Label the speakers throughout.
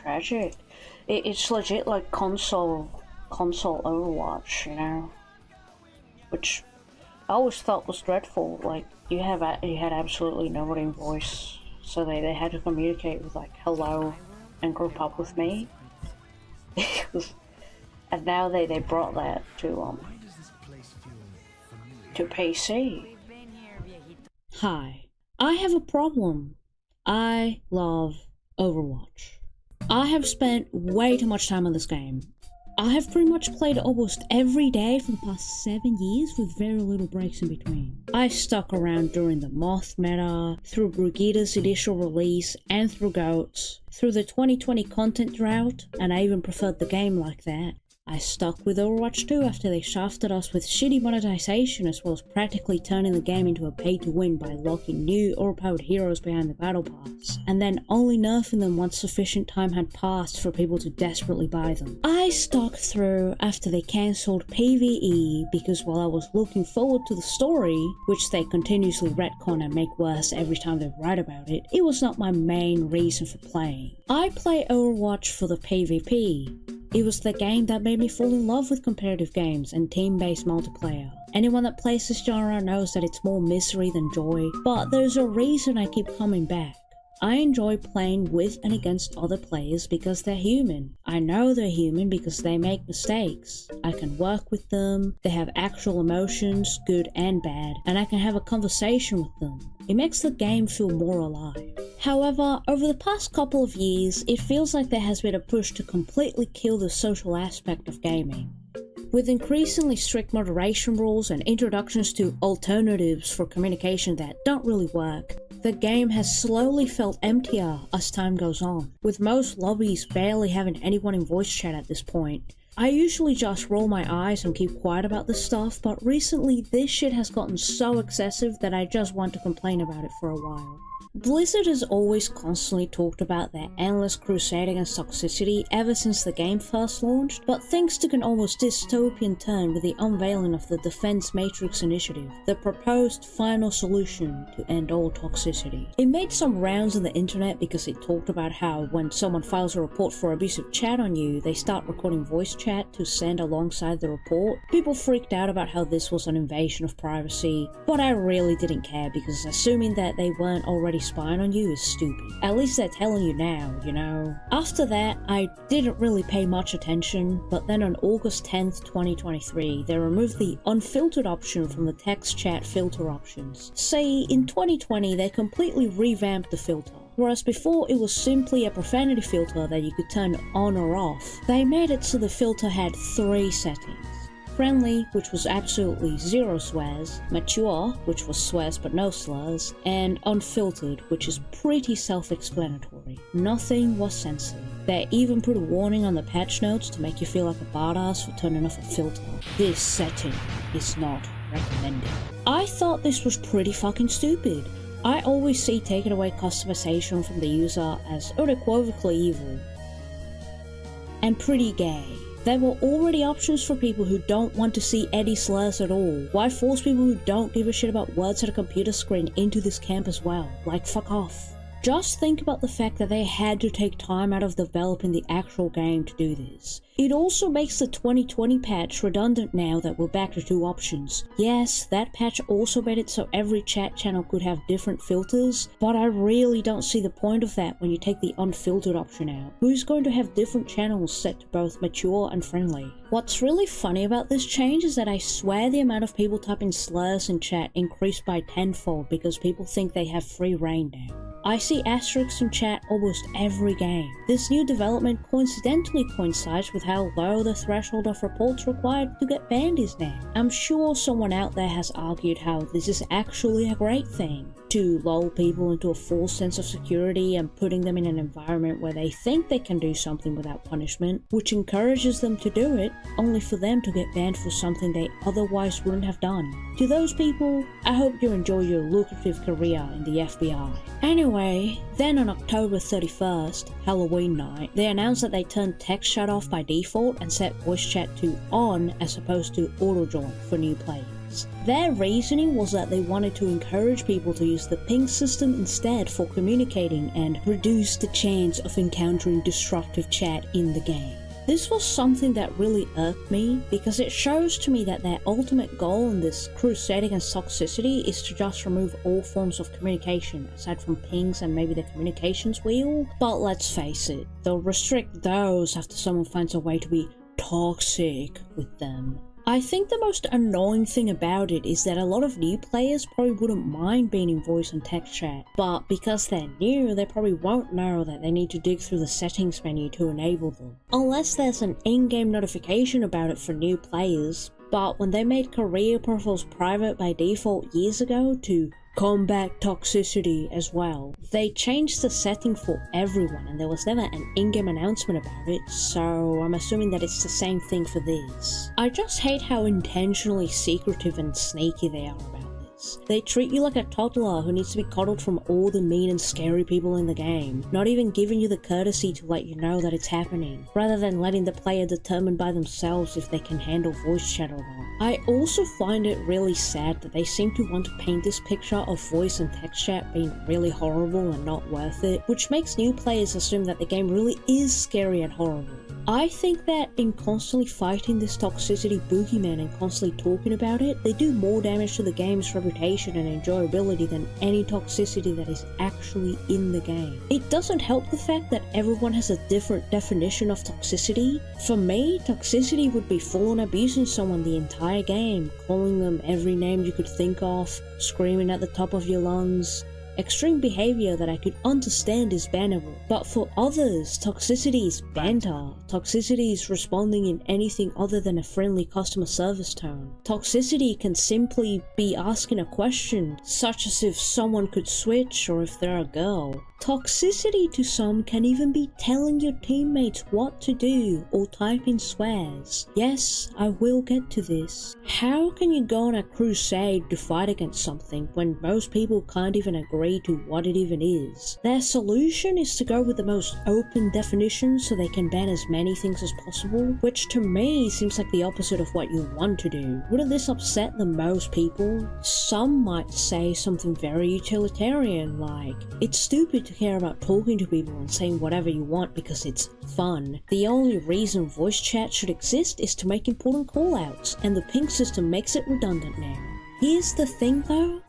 Speaker 1: tragic. It's legit like console Overwatch, you know, which I always thought was dreadful. Like you had absolutely nobody in voice, so they had to communicate with like hello and group up with me. And now they brought that to PC.
Speaker 2: Hi, I have a problem. I love Overwatch. I have spent way too much time on this game. I have pretty much played almost every day for the past 7 years with very little breaks in between. I stuck around during the Moth meta, through Brigida's initial release, and through GOATs, through the 2020 content drought, and I even preferred the game like that. I stuck with Overwatch 2 after they shafted us with shitty monetization as well as practically turning the game into a pay-to-win by locking new overpowered heroes behind the battle pass, and then only nerfing them once sufficient time had passed for people to desperately buy them. I stuck through after they cancelled PvE because while I was looking forward to the story, which they continuously retcon and make worse every time they write about it, it was not my main reason for playing. I play Overwatch for the PvP. It was the game that made me fall in love with competitive games and team-based multiplayer. Anyone that plays this genre knows that it's more misery than joy, but there's a reason I keep coming back. I enjoy playing with and against other players because they're human. I know they're human because they make mistakes. I can work with them, they have actual emotions, good and bad, and I can have a conversation with them. It makes the game feel more alive. However, over the past couple of years, it feels like there has been a push to completely kill the social aspect of gaming. With increasingly strict moderation rules and introductions to alternatives for communication that don't really work, the game has slowly felt emptier as time goes on, with most lobbies barely having anyone in voice chat at this point. I usually just roll my eyes and keep quiet about this stuff, but recently this shit has gotten so excessive that I just want to complain about it for a while. Blizzard has always constantly talked about their endless crusade against toxicity ever since the game first launched, but things took an almost dystopian turn with the unveiling of the Defense Matrix Initiative, the proposed final solution to end all toxicity. It made some rounds on the internet because it talked about how when someone files a report for abusive chat on you, they start recording voice chat to send alongside the report. People freaked out about how this was an invasion of privacy, but I really didn't care because assuming that they weren't already spying on you is stupid. At least they're telling you now, you know? After that, I didn't really pay much attention, but then on August 10th, 2023, they removed the unfiltered option from the text chat filter options. Say, in 2020, they completely revamped the filter. Whereas before it was simply a profanity filter that you could turn on or off, they made it so the filter had 3 settings. Friendly, which was absolutely zero swears, mature, which was swears but no slurs, and unfiltered, which is pretty self-explanatory. Nothing was censored. They even put a warning on the patch notes to make you feel like a badass for turning off a filter. This setting is not recommended. I thought this was pretty fucking stupid. I always see taking away customization from the user as unequivocally evil and pretty gay. There were already options for people who don't want to see any slurs at all. Why force people who don't give a shit about words at a computer screen into this camp as well? Like, fuck off. Just think about the fact that they had to take time out of developing the actual game to do this. It also makes the 2020 patch redundant now that we're back to 2 options. Yes, that patch also made it so every chat channel could have different filters, but I really don't see the point of that when you take the unfiltered option out. Who's going to have different channels set to both mature and friendly? What's really funny about this change is that I swear the amount of people typing slurs in chat increased by tenfold because people think they have free reign now. I see asterisks in chat almost every game. This new development coincidentally coincides with how low the threshold of reports required to get banned is now. I'm sure someone out there has argued how this is actually a great thing, to lull people into a false sense of security and putting them in an environment where they think they can do something without punishment, which encourages them to do it, only for them to get banned for something they otherwise wouldn't have done. To those people, I hope you enjoy your lucrative career in the FBI. Anyway, then on October 31st, Halloween night, they announced that they turned text chat off by default and set voice chat to on as opposed to auto-join for new players. players. Their reasoning was that they wanted to encourage people to use the ping system instead for communicating and reduce the chance of encountering destructive chat in the game. This was something that really irked me, because it shows to me that their ultimate goal in this crusade against toxicity is to just remove all forms of communication, aside from pings and maybe the communications wheel. But let's face it, they'll restrict those after someone finds a way to be toxic with them. I think the most annoying thing about it is that a lot of new players probably wouldn't mind being in voice and text chat, but because they're new, they probably won't know that they need to dig through the settings menu to enable them. Unless there's an in-game notification about it for new players, but when they made career profiles private by default years ago to combat toxicity as well, they changed the setting for everyone and there was never an in-game announcement about it, so I'm assuming that it's the same thing for this. I just hate how intentionally secretive and sneaky they are about this. They treat you like a toddler who needs to be coddled from all the mean and scary people in the game, not even giving you the courtesy to let you know that it's happening, rather than letting the player determine by themselves if they can handle voice chat or not. I also find it really sad that they seem to want to paint this picture of voice and text chat being really horrible and not worth it, which makes new players assume that the game really is scary and horrible. I think that in constantly fighting this toxicity boogeyman and constantly talking about it, they do more damage to the game's reputation and enjoyability than any toxicity that is actually in the game. It doesn't help the fact that everyone has a different definition of toxicity. For me, toxicity would be full-on abusing someone the entire game, calling them every name you could think of, screaming at the top of your lungs. Extreme behavior that I could understand is bannable, but for others, toxicity is banter. Toxicity is responding in anything other than a friendly customer service tone. Toxicity can simply be asking a question, such as if someone could switch or if they're a girl. Toxicity to some can even be telling your teammates what to do or typing swears. Yes, I will get to this. How can you go on a crusade to fight against something when most people can't even agree to what it even is? Their solution is to go with the most open definition so they can ban as many things as possible, which to me seems like the opposite of what you want to do. Wouldn't this upset the most people? Some might say something very utilitarian like, it's stupid to care about talking to people and saying whatever you want because it's fun. The only reason voice chat should exist is to make important callouts, and the ping system makes it redundant now. Here's the thing though,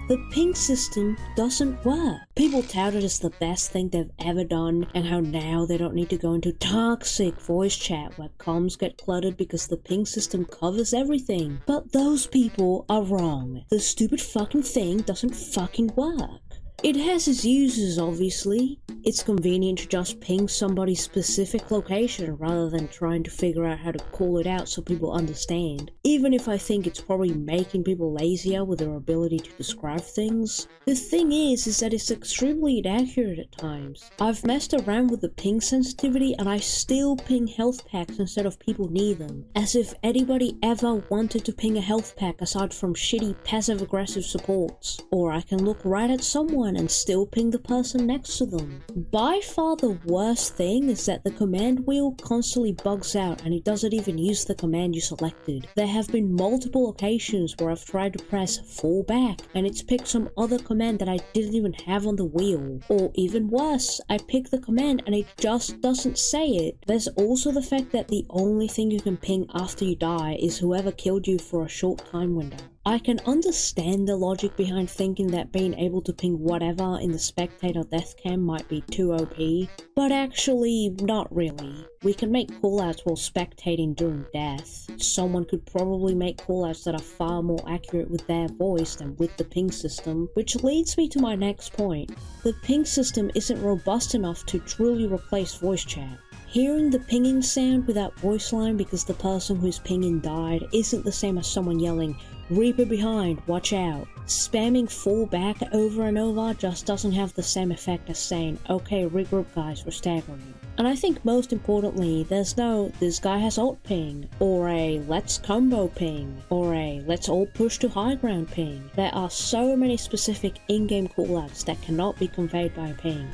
Speaker 2: the ping system doesn't work. People tout it as the best thing they've ever done, and how now they don't need to go into toxic voice chat where comms get cluttered because the ping system covers everything. But those people are wrong. The stupid fucking thing doesn't fucking work. It has its uses, obviously. It's convenient to just ping somebody's specific location rather than trying to figure out how to call it out so people understand. Even if I think it's probably making people lazier with their ability to describe things. The thing is that it's extremely inaccurate at times. I've messed around with the ping sensitivity and I still ping health packs instead of people near them. As if anybody ever wanted to ping a health pack aside from shitty passive-aggressive supports. Or I can look right at someone and still ping the person next to them. By far the worst thing is that the command wheel constantly bugs out and it doesn't even use the command you selected. There have been multiple occasions where I've tried to press fall back and it's picked some other command that I didn't even have on the wheel. Or even worse, I pick the command and it just doesn't say it. There's also the fact that the only thing you can ping after you die is whoever killed you for a short time window. I can understand the logic behind thinking that being able to ping whatever in the spectator death cam might be too OP, but actually not really. We can make callouts while spectating during death. Someone could probably make callouts that are far more accurate with their voice than with the ping system, which leads me to my next point. The ping system isn't robust enough to truly replace voice chat. Hearing the pinging sound without voice line because the person who's pinging died isn't the same as someone yelling, "Reaper behind, watch out." Spamming fall back over and over just doesn't have the same effect as saying, "Okay, regroup guys, we're staggering." And I think most importantly, there's no, "this guy has ult ping," or a "let's combo ping," or a "let's all push to high ground ping." There are so many specific in-game callouts that cannot be conveyed by a ping.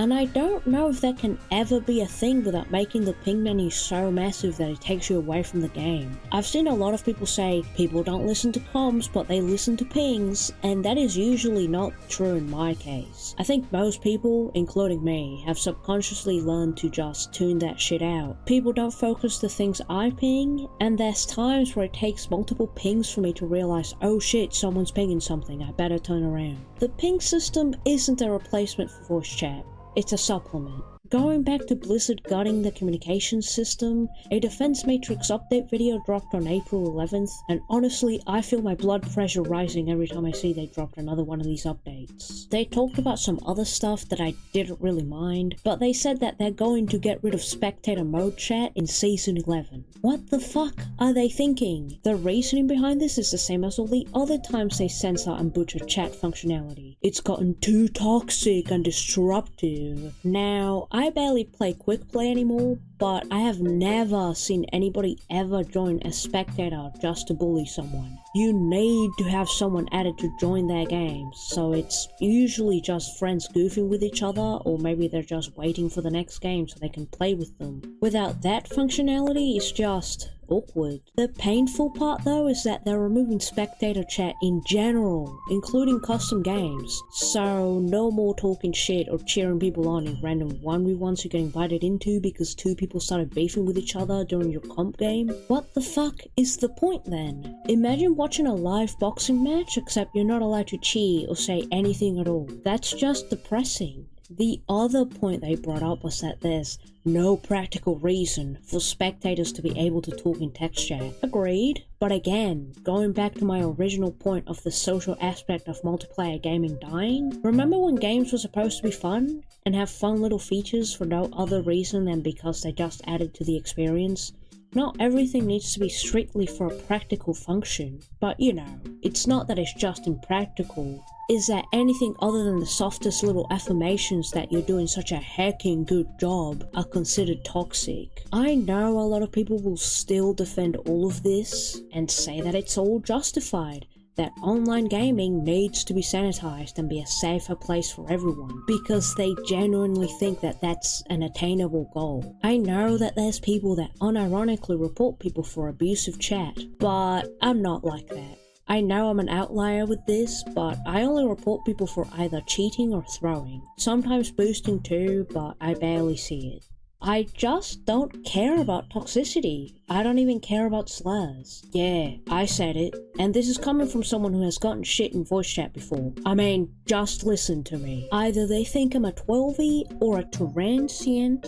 Speaker 2: and I don't know if that can ever be a thing without making the ping menu so massive that it takes you away from the game. I've seen a lot of people say people don't listen to comms but they listen to pings, and that is usually not true in my case. I think most people, including me, have subconsciously learned to just tune that shit out. People don't focus the things I ping, and there's times where it takes multiple pings for me to realize, oh shit, someone's pinging something, I better turn around. The ping system isn't a replacement for voice chat, it's a supplement. Going back to Blizzard gutting the communications system, a Defense Matrix update video dropped on April 11th, and honestly, I feel my blood pressure rising every time I see they dropped another one of these updates. They talked about some other stuff that I didn't really mind, but they said that they're going to get rid of spectator mode chat in Season 11. What the fuck are they thinking? The reasoning behind this is the same as all the other times they censor and butcher chat functionality. It's gotten too toxic and disruptive. Now, I barely play quick play anymore, but I have never seen anybody ever join as spectator just to bully someone. You need to have someone added to join their games, so it's usually just friends goofing with each other, or maybe they're just waiting for the next game so they can play with them. Without that functionality, it's just awkward. The painful part though is that they're removing spectator chat in general, including custom games. So no more talking shit or cheering people on in random 1v1s you get invited into because two people started beefing with each other during your comp game. What the fuck is the point then? Imagine watching a live boxing match except you're not allowed to cheer or say anything at all. That's just depressing. The other point they brought up was that there's no practical reason for spectators to be able to talk in text chat. Agreed, but again, going back to my original point of the social aspect of multiplayer gaming dying, remember when games were supposed to be fun and have fun little features for no other reason than because they just added to the experience? Not everything needs to be strictly for a practical function, but you know, it's not that it's just impractical. Is that anything other than the softest little affirmations that you're doing such a heckin' good job are considered toxic? I know a lot of people will still defend all of this and say that it's all justified, that online gaming needs to be sanitized and be a safer place for everyone, because they genuinely think that that's an attainable goal. I know that there's people that unironically report people for abusive chat, but I'm not like that. I know I'm an outlier with this, but I only report people for either cheating or throwing. Sometimes boosting too, but I barely see it. I just don't care about toxicity. I don't even care about slurs. Yeah, I said it. And this is coming from someone who has gotten shit in voice chat before. I mean, just listen to me. Either they think I'm a 12e or a transient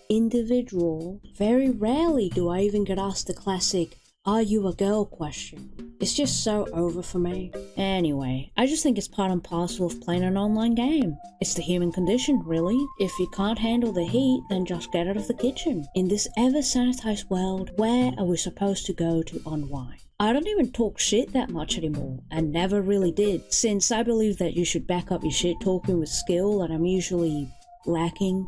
Speaker 2: individual. Very rarely do I even get asked the classic, "Are you a girl?" question. It's just so over for me. Anyway, I just think it's part and parcel of playing an online game. It's the human condition, really. If you can't handle the heat, then just get out of the kitchen. In this ever-sanitized world, where are we supposed to go to unwind? I don't even talk shit that much anymore, and never really did, since I believe that you should back up your shit talking with skill that I'm usually lacking.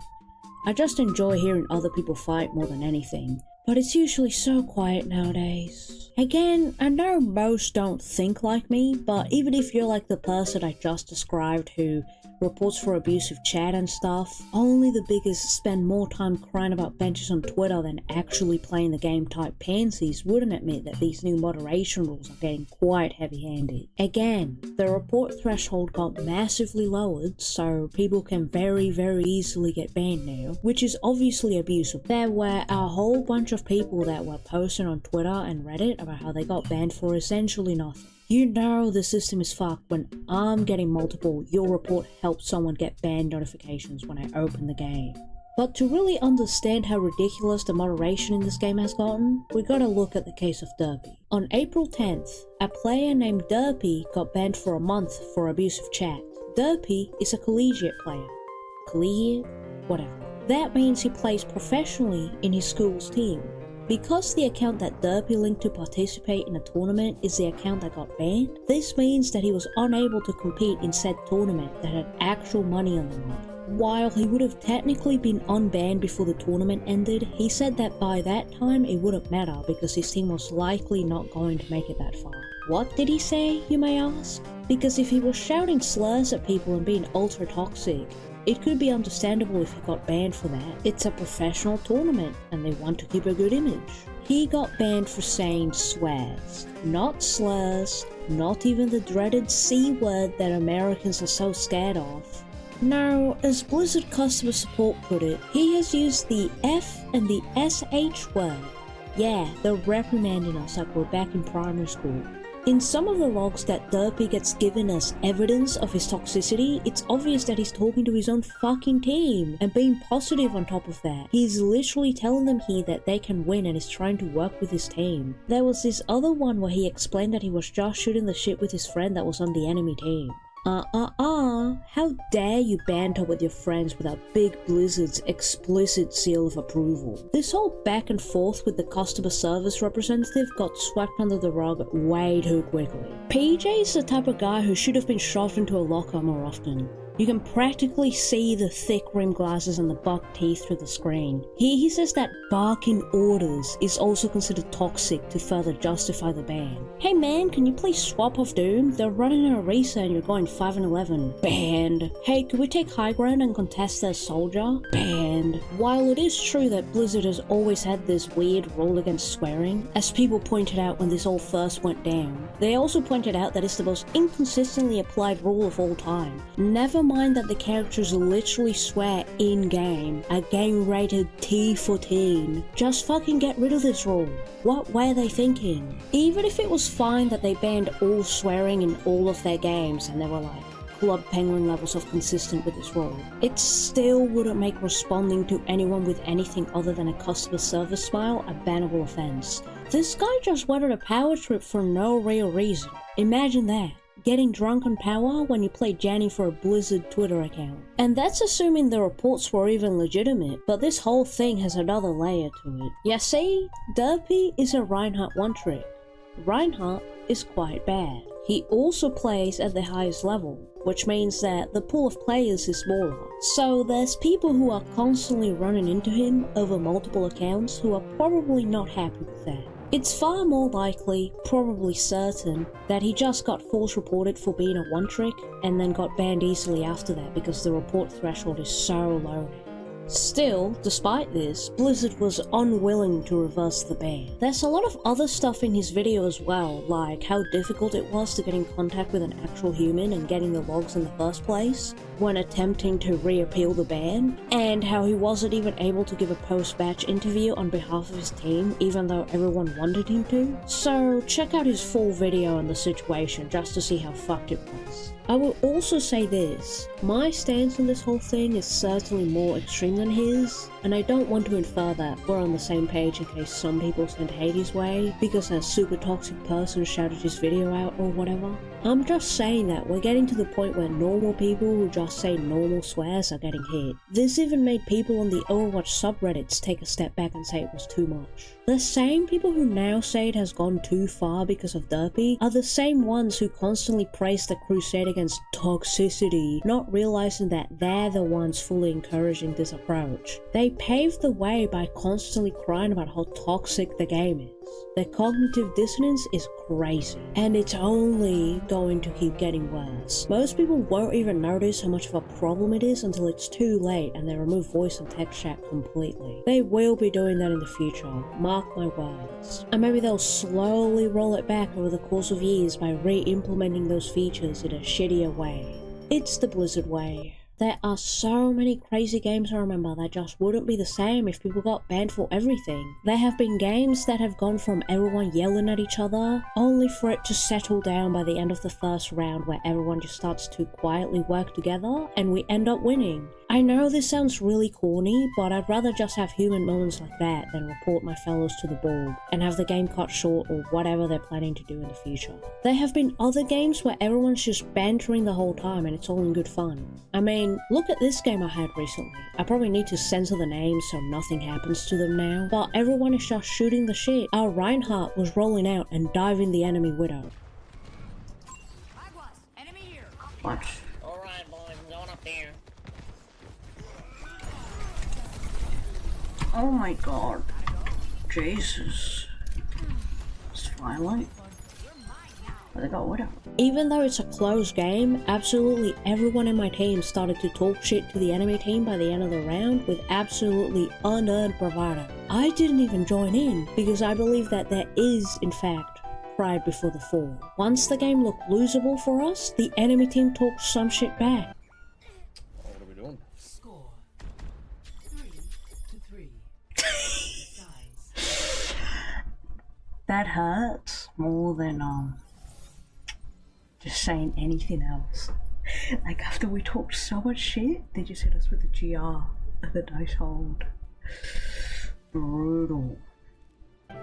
Speaker 2: I just enjoy hearing other people fight more than anything. But it's usually so quiet nowadays. Again, I know most don't think like me, but even if you're like the person I just described who reports for abusive chat and stuff, only the biggest spend more time crying about benches on Twitter than actually playing the game type pansies wouldn't admit that these new moderation rules are getting quite heavy-handed. Again, the report threshold got massively lowered, so people can very easily get banned now, which is obviously abusive. There were a whole bunch of people that were posting on Twitter and Reddit about how they got banned for essentially nothing. You know the system is fucked when I'm getting multiple "your report helped someone get banned" notifications when I open the game. But to really understand how ridiculous the moderation in this game has gotten, we gotta look at the case of Derpy. On April 10th, a player named Derpy got banned for a month for abusive chat. Derpy is a collegiate player. Collegiate? Whatever. That means he plays professionally in his school's team. Because the account that Derpy linked to participate in a tournament is the account that got banned, this means that he was unable to compete in said tournament that had actual money on the line. While he would have technically been unbanned before the tournament ended, he said that by that time it wouldn't matter because his team was likely not going to make it that far. What did he say, you may ask? Because if he was shouting slurs at people and being ultra toxic, it could be understandable if he got banned for that. It's a professional tournament, and they want to keep a good image. He got banned for saying swears, not slurs, not even the dreaded C word that Americans are so scared of. Now, as Blizzard customer support put it, he has used the F and the SH word. Yeah, they're reprimanding us like we're back in primary school. In some of the logs that Derpy gets given as evidence of his toxicity, it's obvious that he's talking to his own fucking team and being positive on top of that. He's literally telling them here that they can win and is trying to work with his team. There was this other one where he explained that he was just shooting the shit with his friend that was on the enemy team. How dare you banter with your friends without Big Blizzard's explicit seal of approval? This whole back and forth with the customer service representative got swept under the rug way too quickly. PJ's the type of guy who should have been shoved into a locker more often. You can practically see the thick rimmed glasses and the buck teeth through the screen. Here he says that barking orders is also considered toxic to further justify the ban. Hey man, can you please swap off Doom? They're running a racer and you're going 5-11. Banned. Hey, could we take high ground and contest their soldier? Banned. While it is true that Blizzard has always had this weird rule against swearing, as people pointed out when this all first went down, they also pointed out that it's the most inconsistently applied rule of all time. Never mind that the characters literally swear in-game, a game rated T14. Just fucking get rid of this rule. What were they thinking? Even if it was fine that they banned all swearing in all of their games and they were like Club Penguin levels of consistent with this rule, it still wouldn't make responding to anyone with anything other than a customer service smile a bannable offense. This guy just wanted a power trip for no real reason. Imagine that. Getting drunk on power when you play Janny for a Blizzard Twitter account. And that's assuming the reports were even legitimate, but this whole thing has another layer to it. You see, Derpy is a Reinhardt one-trick. Reinhardt is quite bad. He also plays at the highest level, which means that the pool of players is smaller. So there's people who are constantly running into him over multiple accounts who are probably not happy with that. It's far more likely, probably certain, that he just got force reported for being a one-trick and then got banned easily after that because the report threshold is so low. Still, despite this, Blizzard was unwilling to reverse the ban. There's a lot of other stuff in his video as well, like how difficult it was to get in contact with an actual human and getting the logs in the first place when attempting to reappeal the ban, and how he wasn't even able to give a post-match interview on behalf of his team even though everyone wanted him to. So check out his full video on the situation just to see how fucked it was. I will also say this, my stance on this whole thing is certainly more extreme than his, and I don't want to infer that we're on the same page in case some people send hate his way because a super toxic person shouted his video out or whatever. I'm just saying that we're getting to the point where normal people who just say normal swears are getting hit. This even made people on the Overwatch subreddits take a step back and say it was too much. The same people who now say it has gone too far because of Derpy are the same ones who constantly praise the crusade against toxicity, not realizing that they're the ones fully encouraging this approach. They paved the way by constantly crying about how toxic the game is. The cognitive dissonance is crazy, and it's only going to keep getting worse. Most people won't even notice how much of a problem it is until it's too late and they remove voice and text chat completely. They will be doing that in the future, mark my words. And maybe they'll slowly roll it back over the course of years by re-implementing those features in a shittier way. It's the Blizzard way. There are so many crazy games I remember that just wouldn't be the same if people got banned for everything. There have been games that have gone from everyone yelling at each other, only for it to settle down by the end of the first round where everyone just starts to quietly work together and we end up winning. I know this sounds really corny, but I'd rather just have human moments like that than report my fellows to the bulb and have the game cut short or whatever they're planning to do in the future. There have been other games where everyone's just bantering the whole time and it's all in good fun. I mean, look at this game I had recently. I probably need to censor the names so nothing happens to them now, but everyone is just shooting the shit. Our Reinhardt was rolling out and diving the enemy Widow.
Speaker 1: What?
Speaker 3: Alright boys, I'm going up there.
Speaker 1: Oh my god. Jesus. It's violent. They got Widow.
Speaker 2: Even though it's a close game, absolutely everyone in my team started to talk shit to the enemy team by the end of the round with absolutely unearned bravado. I didn't even join in because I believe that there is, in fact, pride before the fall. Once the game looked losable for us, the enemy team talked some shit back.
Speaker 4: What are we doing?
Speaker 5: Score 3-3. Sides.
Speaker 1: That hurts more than just saying anything else. Like after we talked so much shit, they just hit us with the GR and the dice hold. Brutal.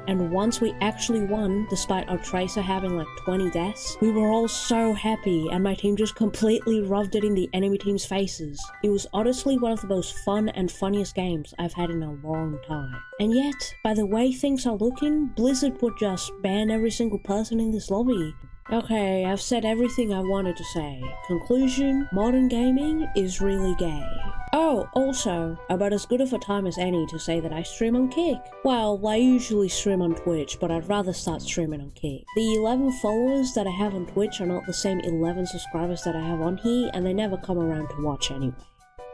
Speaker 2: And once we actually won, despite our Tracer having like 20 deaths, we were all so happy and my team just completely rubbed it in the enemy team's faces. It was honestly one of the most fun and funniest games I've had in a long time. And yet, by the way things are looking, Blizzard would just ban every single person in this lobby. Okay, I've said everything I wanted to say. Conclusion, modern gaming is really gay. Oh, also, about as good of a time as any to say that I stream on Kick. Well, I usually stream on Twitch, but I'd rather start streaming on Kick. The 11 followers that I have on Twitch are not the same 11 subscribers that I have on here, and they never come around to watch anyway.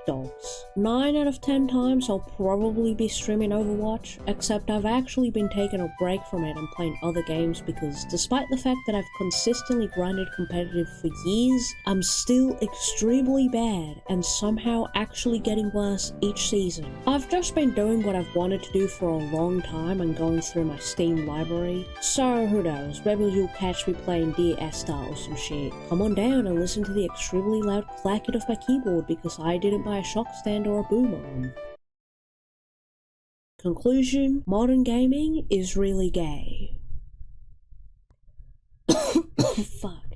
Speaker 2: Dogs. 9 out of 10 times I'll probably be streaming Overwatch, except I've actually been taking a break from it and playing other games because despite the fact that I've consistently grinded competitive for years, I'm still extremely bad and somehow actually getting worse each season. I've just been doing what I've wanted to do for a long time and going through my Steam library, so who knows, maybe you'll catch me playing Dear Esther or some shit. Come on down and listen to the extremely loud clacket of my keyboard because I didn't buy a shock stand or a boom arm. Conclusion, modern gaming is really gay. Fuck.